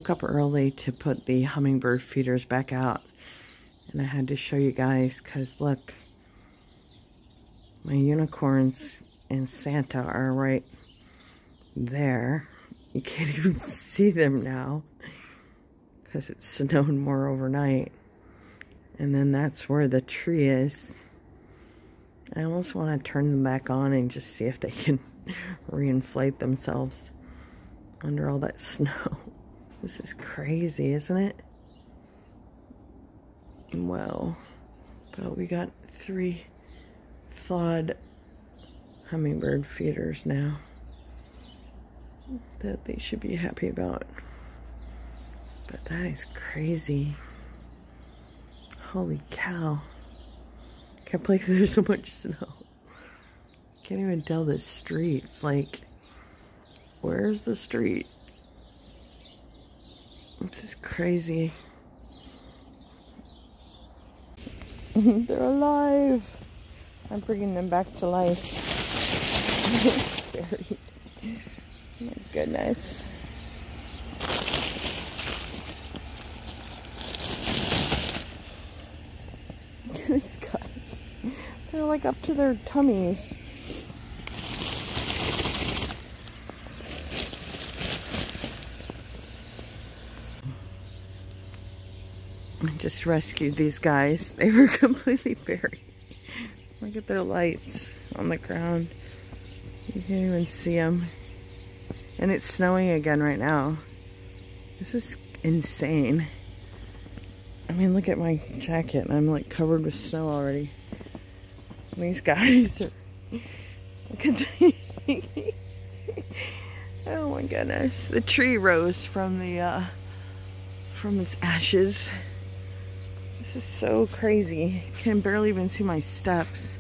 Woke up early to put the hummingbird feeders back out, and I had to show you guys because look, my unicorns and Santa are right there. You can't even see them now because it snowed more overnight. And then that's where the tree is. I almost want to turn them back on and just see if they can reinflate themselves under all that snow. This is crazy, isn't it? Well, but we got 3 thawed hummingbird feeders now that they should be happy about. But that is crazy. Holy cow. Can't believe there's so much snow. Can't even tell the streets. Like, where's the street? This is crazy. They're alive. I'm bringing them back to life. Buried. Oh my goodness. These guys, they're like up to their tummies. I just rescued these guys. They were completely buried. Look at their lights on the ground. You can't even see them. And it's snowing again right now. This is insane. I mean, look at my jacket. I'm like covered with snow already. And these guys are... Look at the... Oh my goodness. The tree rose from its ashes. This is so crazy. I can barely even see my steps.